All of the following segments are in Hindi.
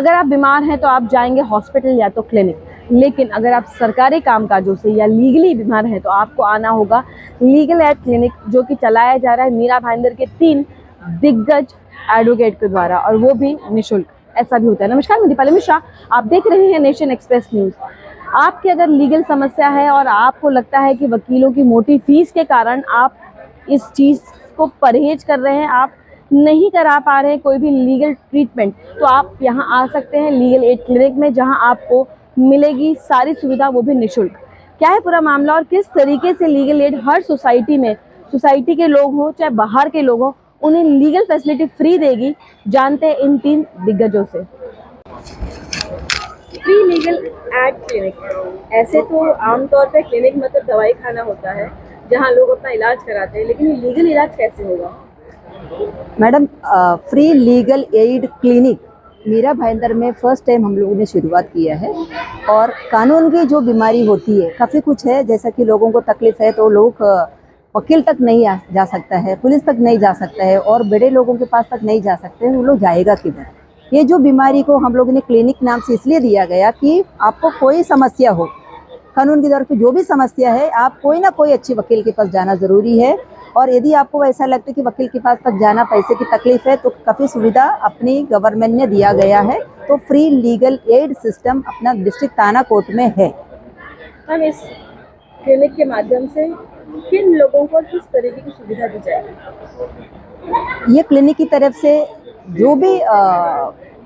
अगर आप बीमार हैं तो आप जाएंगे हॉस्पिटल या तो क्लिनिक, लेकिन अगर आप सरकारी कामकाजों से या लीगली बीमार हैं तो आपको आना होगा लीगल एड क्लिनिक, जो कि चलाया जा रहा है मीरा भाईंदर के 3 दिग्गज एडवोकेट के द्वारा, और वो भी निःशुल्क। ऐसा भी होता है। नमस्कार, मैं दीपाली मिश्रा, आप देख रहे हैं नेशन एक्सप्रेस न्यूज़। आपकी अगर लीगल समस्या है और आपको लगता है कि वकीलों की मोटी फीस के कारण आप इस चीज़ को परहेज कर रहे हैं, आप नहीं करा पा रहे हैं कोई भी लीगल ट्रीटमेंट, तो आप यहाँ आ सकते हैं लीगल एड क्लिनिक में, जहाँ आपको मिलेगी सारी सुविधा, वो भी निःशुल्क। क्या है पूरा मामला और किस तरीके से लीगल एड हर सोसाइटी में, सोसाइटी के लोग हों चाहे बाहर के लोग हों, उन्हें लीगल फैसिलिटी फ्री देगी, जानते हैं इन 3 दिग्गजों से। फ्री लीगल एड क्लिनिक, ऐसे तो आमतौर पे क्लिनिक मतलब दवाई खाना होता है जहां लोग अपना इलाज कराते हैं, लेकिन ये लीगल इलाज कैसे होगा? Madam, free legal aid clinic Mira Bhayandar में फर्स्ट टाइम हम लोगों ने शुरुआत किया है। और कानून की जो बीमारी होती है, काफ़ी कुछ है, जैसा कि लोगों को तकलीफ है तो लोग वकील तक नहीं जा सकता है, पुलिस तक नहीं जा सकता है, और बड़े लोगों के पास तक नहीं जा सकते हैं, वो लोग जाएगा किधर? ये जो बीमारी को हम लोगों ने क्लिनिक नाम से इसलिए दिया गया कि आपको कोई समस्या हो, कानून के दौर पे जो भी समस्या है, आप कोई ना कोई अच्छे वकील के पास जाना ज़रूरी है। और यदि आपको ऐसा लगता है कि वकील के पास तक जाना पैसे की तकलीफ है, तो काफ़ी सुविधा अपनी गवर्नमेंट ने दिया गया है। तो फ्री लीगल एड सिस्टम अपना डिस्ट्रिक्ट थाना कोर्ट में है। हम इस क्लिनिक के माध्यम से किन लोगों को किस तरीके की सुविधा दी जाएगी? ये क्लिनिक की तरफ से जो भी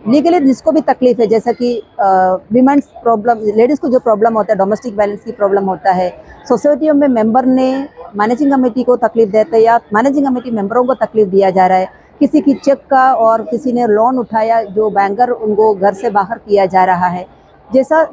लीगली जिसको भी तकलीफ है, जैसा कि वीमेंस प्रॉब्लम, लेडीज़ को जो प्रॉब्लम होता है, डोमेस्टिक वायलेंस की प्रॉब्लम होता है, सोसाइटियों में मेंबर ने मैनेजिंग कमेटी को तकलीफ देते हैं या मैनेजिंग कमेटी मेंबरों को तकलीफ दिया जा रहा है, किसी की चेक का और किसी ने लोन उठाया जो बैंकर उनको घर से बाहर किया जा रहा है, जैसा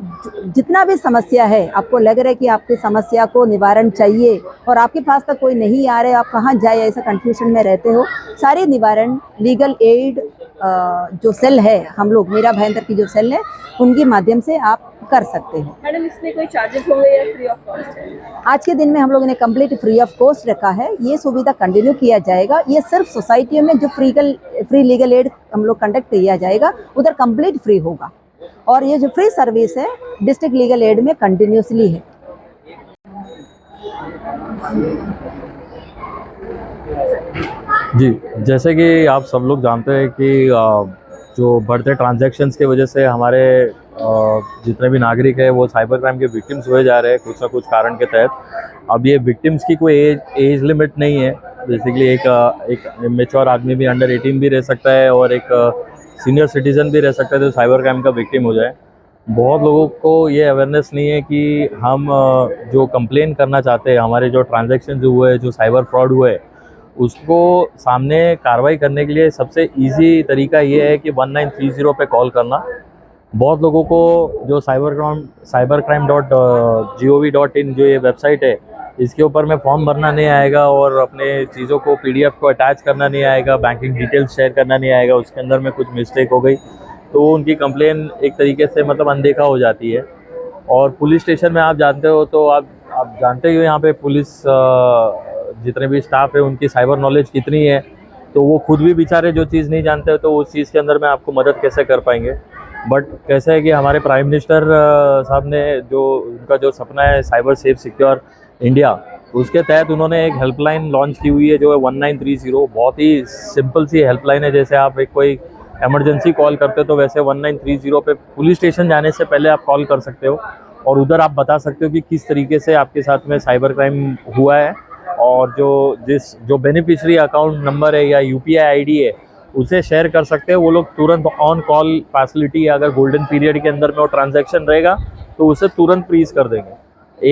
जितना भी समस्या है, आपको लग रहा है कि आपकी समस्या को निवारण चाहिए और आपके पास तक कोई नहीं आ रहे, आप कहाँ जाए ऐसा कंफ्यूजन में रहते हो, सारे निवारण लीगल एड जो सेल है, हम लोग मीरा भाईंदर की जो सेल है, उनके माध्यम से आप कर सकते हैं। मैडम, इसमें कोई चार्जेस होंगे या फ्री ऑफ कॉस्ट है? आज के दिन में हम लोगों ने कंप्लीट फ्री ऑफ कॉस्ट रखा है। ये सुविधा कंटिन्यू किया जाएगा। ये सिर्फ सोसाइटियों में जो फ्री लीगल एड हम लोग कंडक्ट किया जाएगा, उधर कंप्लीट फ्री होगा। और ये जो फ्री सर्विस है डिस्ट्रिक्ट लीगल एड में कंटिन्यूसली है। जी, जैसे कि आप सब लोग जानते हैं कि जो बढ़ते ट्रांजैक्शंस की वजह से हमारे जितने भी नागरिक हैं वो साइबर क्राइम के विक्टिम्स हुए जा रहे हैं कुछ ना कुछ कारण के तहत। अब ये विक्टिम्स की कोई एज लिमिट नहीं है। बेसिकली एक मैच्योर आदमी भी अंडर 18 भी रह सकता है और एक सीनियर सिटीज़न भी रह सकता है जो साइबर क्राइम का विक्टिम हो जाए। बहुत लोगों को ये अवेयरनेस नहीं है कि हम जो कंप्लेन करना चाहते हैं, हमारे जो ट्रांजैक्शन जो हुए, जो साइबर फ्रॉड हुए, उसको सामने कार्रवाई करने के लिए सबसे इजी तरीका ये है कि 1930 पे कॉल करना। बहुत लोगों को जो cybercrime.gov.in जो ये वेबसाइट है, इसके ऊपर में फॉर्म भरना नहीं आएगा और अपने चीज़ों को PDF को अटैच करना नहीं आएगा, बैंकिंग डिटेल्स शेयर करना नहीं आएगा, उसके अंदर में कुछ मिस्टेक हो गई तो उनकी कंप्लेन एक तरीके से मतलब अनदेखा हो जाती है। और पुलिस स्टेशन में आप जानते हो तो आप जानते ही हो यहाँ पे पुलिस जितने भी स्टाफ है उनकी साइबर नॉलेज कितनी है, तो वो खुद भी बेचारे जो चीज़ नहीं जानते हो तो उस चीज़ के अंदर में आपको मदद कैसे कर पाएंगे। बट कैसा है कि हमारे प्राइम मिनिस्टर साहब ने जो उनका जो सपना है साइबर सेफ सिक्योर इंडिया, उसके तहत उन्होंने एक हेल्पलाइन लॉन्च की हुई है जो है 1930। बहुत ही सिंपल सी हेल्पलाइन है। जैसे आप एक कोई इमरजेंसी कॉल करते हो तो वैसे 1930 पे पुलिस स्टेशन जाने से पहले आप कॉल कर सकते हो और उधर आप बता सकते हो कि किस तरीके से आपके साथ में साइबर क्राइम हुआ है, और जो बेनिफिशियरी अकाउंट नंबर है या UPI ID है उसे शेयर कर सकते हैं। वो लोग तुरंत ऑन कॉल फैसिलिटी, अगर गोल्डन पीरियड के अंदर में वो ट्रांजैक्शन रहेगा तो उसे तुरंत फ्रीज कर देंगे।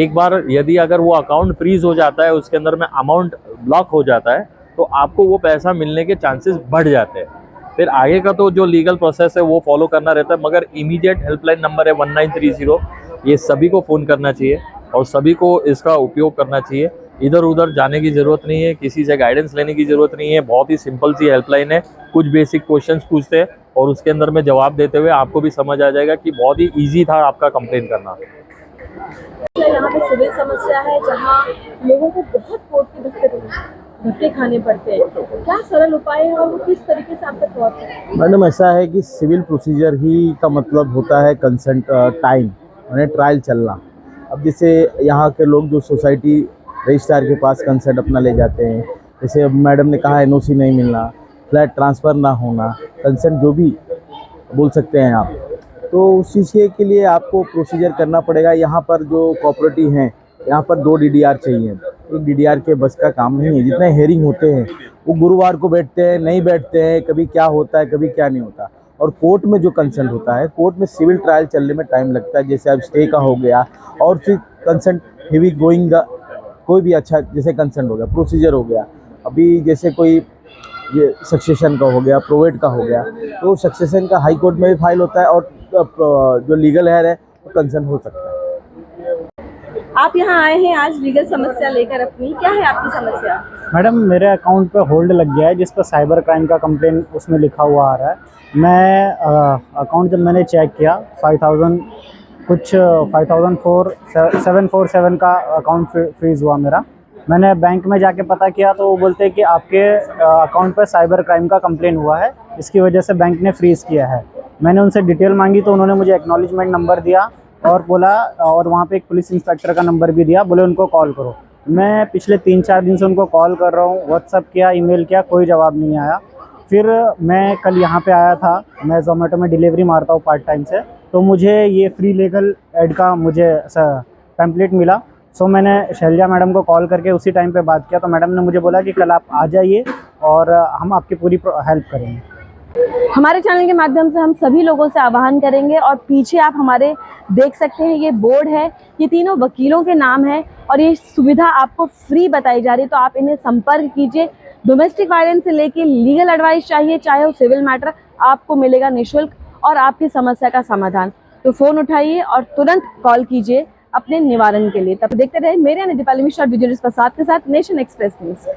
एक बार यदि अगर वो अकाउंट फ्रीज हो जाता है, उसके अंदर में अमाउंट ब्लॉक हो जाता है, तो आपको वो पैसा मिलने के चांसेस बढ़ जाते हैं। फिर आगे का तो जो लीगल प्रोसेस है वो फॉलो करना रहता है, मगर इमीडिएट हेल्पलाइन नंबर है 1930। ये सभी को फ़ोन करना चाहिए और सभी को इसका उपयोग करना चाहिए। इधर उधर जाने की ज़रूरत नहीं है, किसी से गाइडेंस लेने की ज़रूरत नहीं है। बहुत ही सिंपल सी हेल्पलाइन है। कुछ बेसिक क्वेश्चंस पूछते हैं और उसके अंदर में जवाब देते हुए आपको भी समझ आ जाएगा कि बहुत ही ईजी था आपका कंप्लेन करना। यहाँ पे सिविल समस्या है जहाँ लोगों को बहुत कोर्ट की दिक्कत होती है, धक्के खाने पड़ते हैं, क्या सरल उपाय है और वो किस तरीके से आप तक पहुँचते हैं? मैडम ऐसा है कि सिविल प्रोसीजर ही का मतलब होता है कंसेंट टाइम यानी ट्रायल चलना। अब जैसे यहाँ के लोग जो सोसाइटी रजिस्ट्रार के पास कंसेंट अपना ले जाते हैं, जैसे अब मैडम ने कहा एनओसी नहीं मिलना, फ्लैट ट्रांसफ़र ना होना, कंसेंट जो भी बोल सकते हैं आप, तो उस चीज़ के लिए आपको प्रोसीजर करना पड़ेगा। यहाँ पर जो कोऑपरेटिव हैं, यहाँ पर 2 डीडीआर चाहिए। एक डीडीआर के बस का काम नहीं है। जितने हेयरिंग होते हैं वो गुरुवार को बैठते हैं, नहीं बैठते हैं, कभी क्या होता है कभी क्या नहीं होता। और कोर्ट में जो कंसेंट होता है, कोर्ट में सिविल ट्रायल चलने में टाइम लगता है। जैसे अब स्टे का हो गया और फिर कंसेंट हेवी गोइंग द कोई भी अच्छा जैसे कंसेंट हो गया, प्रोसीजर हो गया। अभी जैसे कोई ये सक्सेशन का हो गया, प्रोवेट का हो गया, तो सक्सेशन का हाई कोर्ट में भी फाइल होता है और जो लीगल हेयर है वो कंसेंट हो सकता है। आप यहाँ आए हैं आज लीगल समस्या लेकर अपनी, क्या है आपकी समस्या? मैडम मेरे अकाउंट पे होल्ड लग गया है जिस पर साइबर क्राइम का कंप्लेन उसमें लिखा हुआ आ रहा है। मैं अकाउंट जब मैंने चेक किया 5747 का अकाउंट फ्रीज़ हुआ मेरा। मैंने बैंक में जाके पता किया तो वो बोलते हैं कि आपके अकाउंट पर साइबर क्राइम का कंप्लेन हुआ है, इसकी वजह से बैंक ने फ्रीज़ किया है। मैंने उनसे डिटेल मांगी तो उन्होंने मुझे एक्नॉलेजमेंट नंबर दिया और बोला, और वहाँ पे एक पुलिस इंस्पेक्टर का नंबर भी दिया, बोले उनको कॉल करो। मैं पिछले 3-4 दिन से उनको कॉल कर रहा हूँ, व्हाट्सअप किया, ईमेल किया, कोई जवाब नहीं आया। फिर मैं कल यहाँ पे आया था, मैं ज़ोमेटो में डिलीवरी मारता हूँ पार्ट टाइम से, तो मुझे ये फ्री लीगल एड का मुझे पैम्पलेट मिला। सो मैंने शैलजा मैडम को कॉल करके उसी टाइम पे बात किया, तो मैडम ने मुझे बोला कि कल आप आ जाइए और हम आपकी पूरी हेल्प करेंगे। हमारे चैनल के माध्यम से हम सभी लोगों से आह्वान करेंगे, और पीछे आप हमारे देख सकते हैं ये बोर्ड है, ये तीनों वकीलों के नाम है और ये सुविधा आपको फ्री बताई जा रही है, तो आप इन्हें संपर्क कीजिए। डोमेस्टिक वायलेंस से लेके लीगल एडवाइस चाहिए, चाहे वो सिविल मैटर, आपको मिलेगा निःशुल्क और आपकी समस्या का समाधान। तो फ़ोन उठाइए और तुरंत कॉल कीजिए अपने निवारण के लिए। तब देखते रहे मेरे यानी दीपाली मिश्रा और विजय प्रसाद के साथ नेशन एक्सप्रेस न्यूज़।